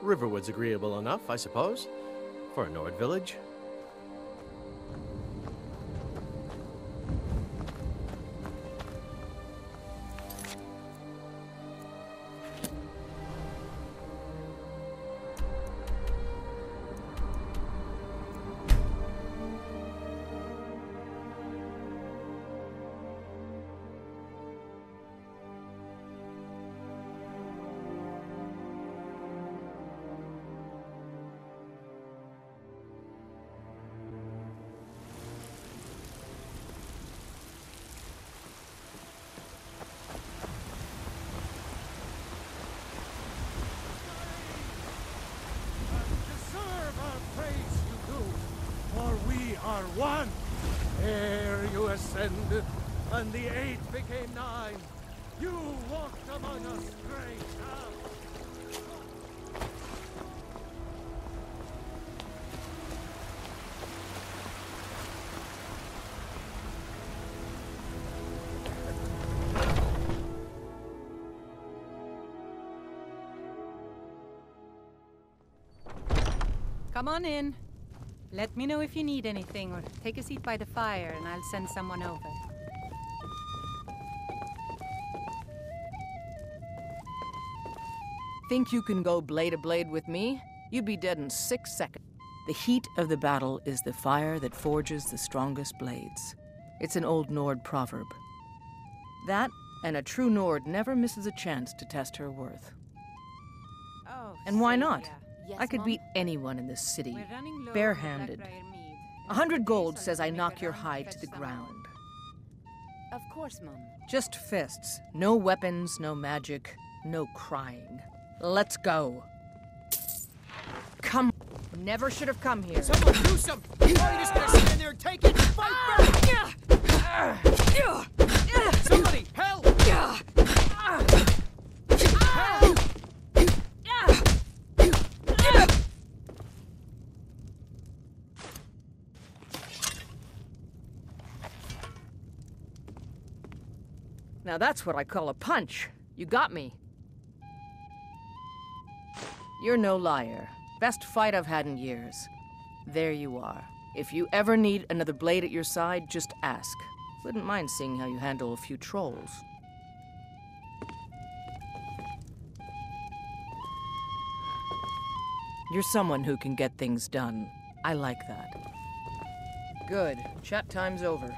Riverwood's agreeable enough, I suppose, for a Nord village. One! Ere you ascended, and the 8 became 9. You walked among us, great Al. Come on in. Let me know if you need anything, or take a seat by the fire and I'll send someone over. Think you can go blade to blade with me? You'd be dead in 6 seconds. The heat of the battle is the fire that forges the strongest blades. It's an old Nord proverb. That, and a true Nord never misses a chance to test her worth. Oh, and why not? Yes, I could Mom? beat anyone in this city, We're running low barehanded. on Blackbriar mead, and 100 gold Jason says I can make knock a your run hide fetch to the some ground. Of course, Mom. Just fists. No weapons, no magic, no crying. Let's go. Come. Never should have come here. Someone do something! Why are you just gonna stand there and take it? Fight back! Somebody, help! Help! Now that's what I call a punch. You got me. You're no liar. Best fight I've had in years. There you are. If you ever need another blade at your side, just ask. Wouldn't mind seeing how you handle a few trolls. You're someone who can get things done. I like that. Good. Chat time's over.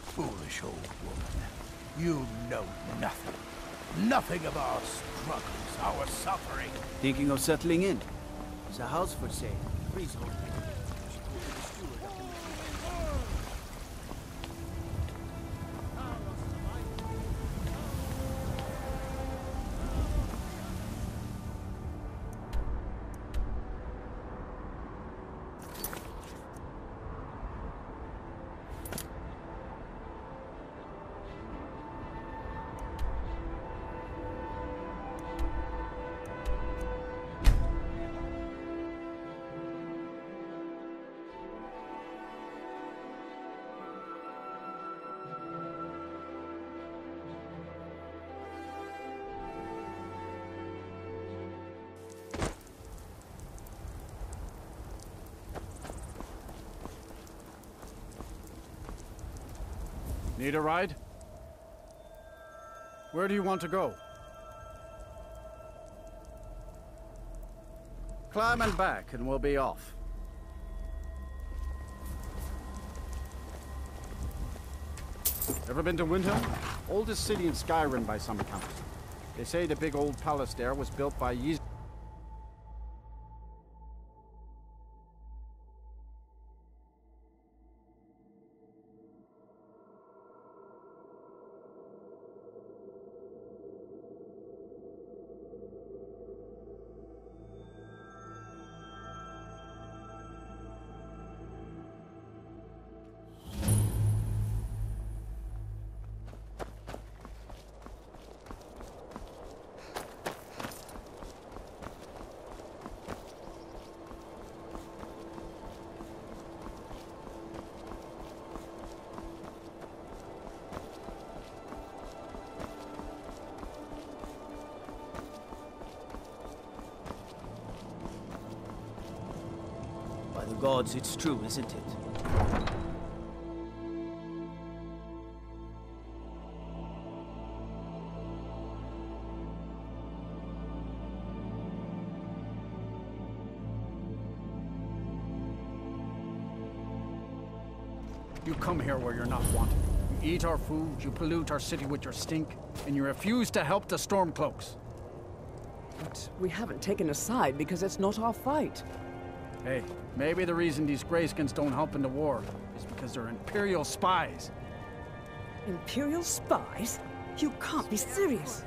Foolish old woman. You know nothing. Nothing of our struggles, our suffering. Thinking of settling in? There's a house for sale. Freehold. Need a ride? Where do you want to go? Climb and back, and we'll be off. Ever been to Windhelm? Oldest city in Skyrim by some accounts. They say the big old palace there was built by gods, it's true, isn't it? You come here where you're not wanted. You eat our food, you pollute our city with your stink, and you refuse to help the Stormcloaks. But we haven't taken a side because it's not our fight. Hey, maybe the reason these Greyskins don't help in the war is because they're Imperial spies. Imperial spies? You can't be serious.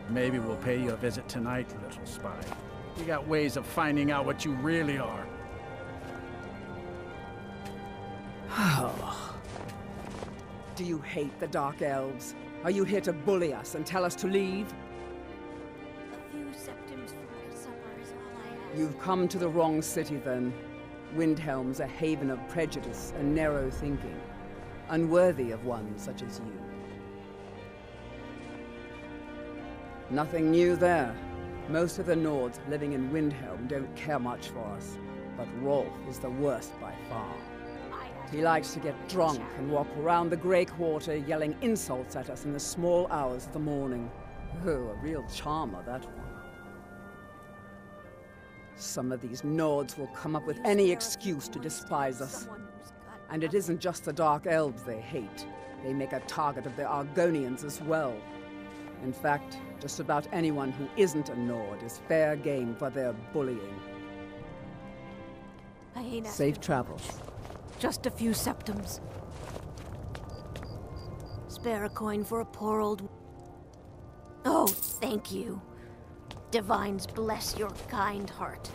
Maybe we'll pay you a visit tonight, little spy. We got ways of finding out what you really are. Do you hate the Dark Elves? Are you here to bully us and tell us to leave? A few septims for my supper is all I ask. You've come to the wrong city, then. Windhelm's a haven of prejudice and narrow thinking, unworthy of one such as you. Nothing new there. Most of the Nords living in Windhelm don't care much for us, but Rolf is the worst by far. He likes to get drunk and walk around the Grey Quarter yelling insults at us in the small hours of the morning. Oh, a real charmer, that one. Some of these Nords will come up with any excuse to despise us. And it isn't just the Dark Elves they hate. They make a target of the Argonians as well. In fact, just about anyone who isn't a Nord is fair game for their bullying. Safe travels. Just a few septims. Spare a coin for a poor old... Oh, thank you. Divines bless your kind heart.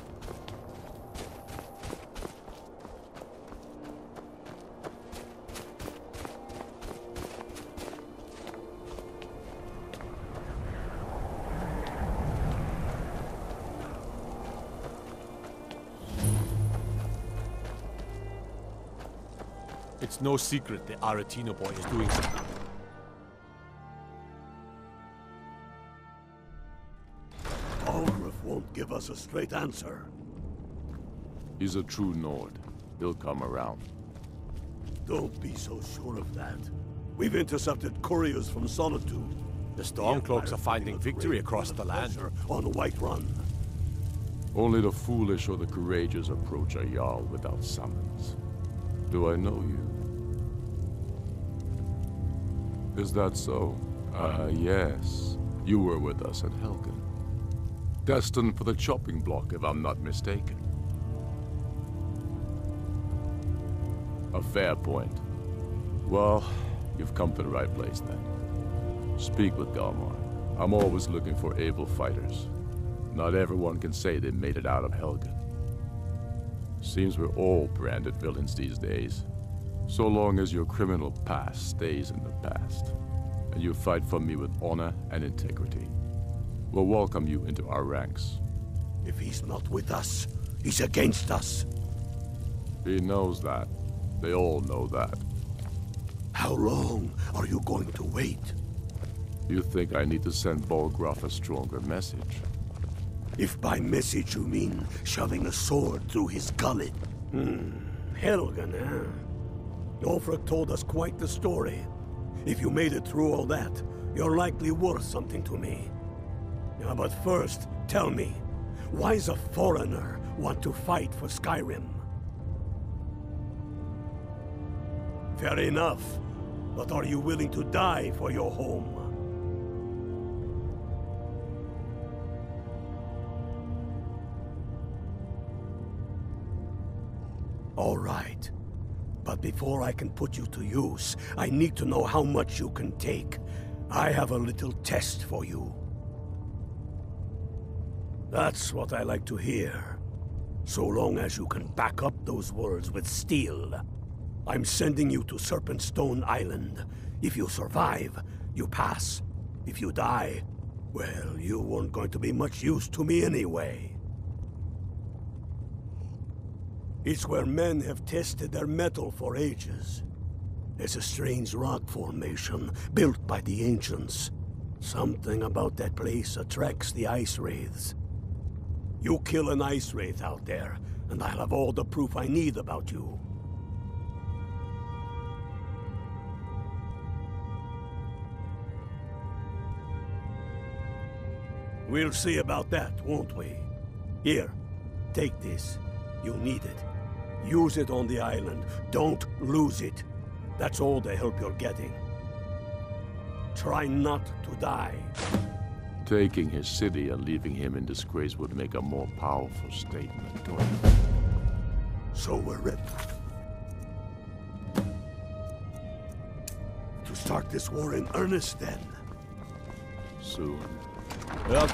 It's no secret the Aretino boy is doing something. Ulrich won't give us a straight answer. He's a true Nord. He'll come around. Don't be so sure of that. We've intercepted couriers from Solitude. The Stormcloaks are finding victory across the land. On the White Run. Only the foolish or the courageous approach a Jarl without summons. Do I know you? Is that so? Yes. You were with us at Helgen. Destined for the chopping block, if I'm not mistaken. A fair point. Well, you've come to the right place then. Speak with Galmar. I'm always looking for able fighters. Not everyone can say they made it out of Helgen. Seems we're all branded villains these days. So long as your criminal past stays in the past, and you fight for me with honor and integrity, we'll welcome you into our ranks. If he's not with us, he's against us. He knows that. They all know that. How long are you going to wait? You think I need to send Bolgraf a stronger message? If by message you mean shoving a sword through his gullet. Helgen, eh? Ulfric told us quite the story. If you made it through all that, you're likely worth something to me. Now, but first, tell me, why does a foreigner want to fight for Skyrim? Fair enough, but are you willing to die for your home? All right. But before I can put you to use, I need to know how much you can take. I have a little test for you. That's what I like to hear. So long as you can back up those words with steel. I'm sending you to Serpentstone Island. If you survive, you pass. If you die, well, you weren't going to be much use to me anyway. It's where men have tested their metal for ages. There's a strange rock formation built by the ancients. Something about that place attracts the ice wraiths. You kill an ice wraith out there, and I'll have all the proof I need about you. We'll see about that, won't we? Here, take this. You'll need it. Use it on the island. Don't lose it. That's all the help you're getting. Try not to die. Taking his city and leaving him in disgrace would make a more powerful statement, don't you? So we're ready. To start this war in earnest, then. Soon. Well,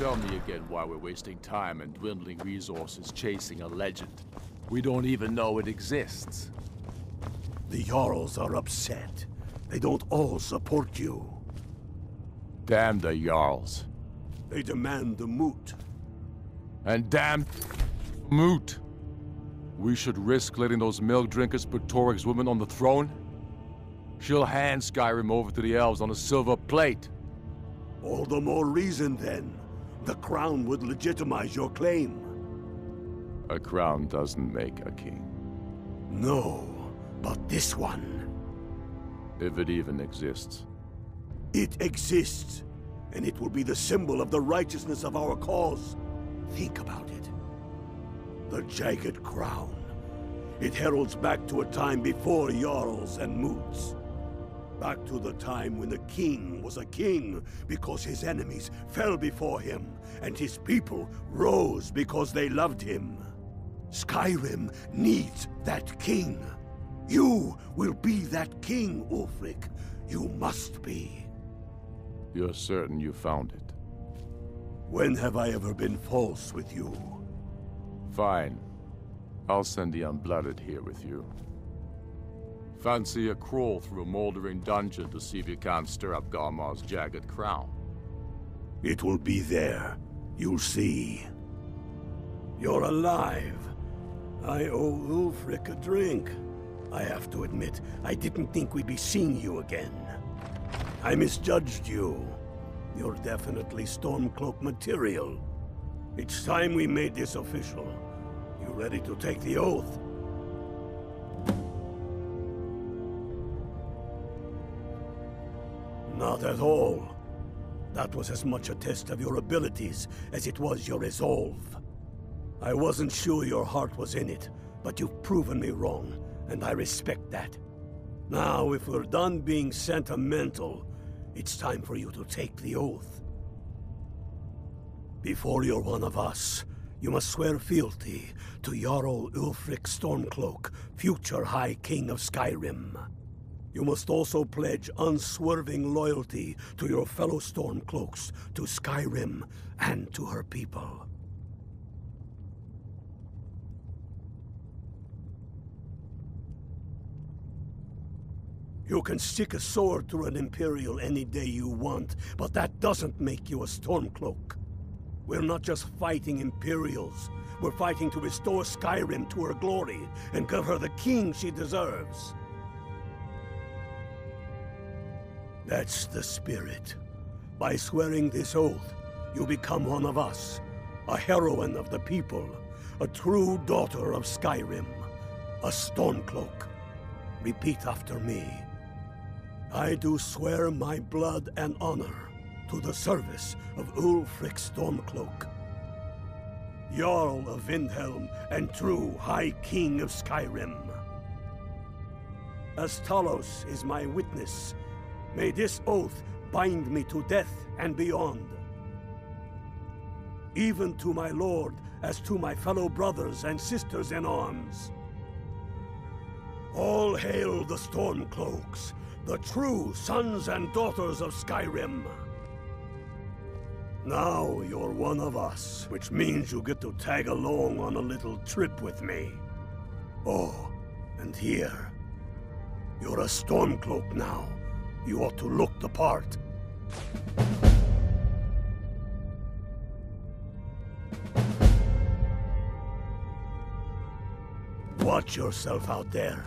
tell me again why we're wasting time and dwindling resources chasing a legend. We don't even know it exists. The Jarls are upset. They don't all support you. Damn the Jarls. They demand the moot. And damn moot. We should risk letting those milk drinkers put Toryg's woman on the throne? She'll hand Skyrim over to the elves on a silver plate. All the more reason, then. The crown would legitimize your claim. A crown doesn't make a king. No, but this one. If it even exists. It exists, and it will be the symbol of the righteousness of our cause. Think about it. The jagged crown. It heralds back to a time before Jarls and moots. Back to the time when the king was a king because his enemies fell before him, and his people rose because they loved him. Skyrim needs that king. You will be that king, Ulfric. You must be. You're certain you found it? When have I ever been false with you? Fine. I'll send the Unblooded here with you. Fancy a crawl through a moldering dungeon to see if you can't stir up Garmar's jagged crown. It will be there. You'll see. You're alive. I owe Ulfric a drink. I have to admit, I didn't think we'd be seeing you again. I misjudged you. You're definitely Stormcloak material. It's time we made this official. You ready to take the oath? Not at all. That was as much a test of your abilities as it was your resolve. I wasn't sure your heart was in it, but you've proven me wrong, and I respect that. Now, if we're done being sentimental, it's time for you to take the oath. Before you're one of us, you must swear fealty to Jarl Ulfric Stormcloak, future High King of Skyrim. You must also pledge unswerving loyalty to your fellow Stormcloaks, to Skyrim, and to her people. You can stick a sword through an Imperial any day you want, but that doesn't make you a Stormcloak. We're not just fighting Imperials. We're fighting to restore Skyrim to her glory and give her the king she deserves. That's the spirit. By swearing this oath, you become one of us, a heroine of the people, a true daughter of Skyrim, a Stormcloak. Repeat after me. I do swear my blood and honor to the service of Ulfric Stormcloak, Jarl of Windhelm and true High King of Skyrim. As Talos is my witness, may this oath bind me to death and beyond. Even to my lord, as to my fellow brothers and sisters in arms. All hail the Stormcloaks, the true sons and daughters of Skyrim. Now you're one of us, which means you get to tag along on a little trip with me. Oh, and here. You're a Stormcloak now. You ought to look the part. Watch yourself out there.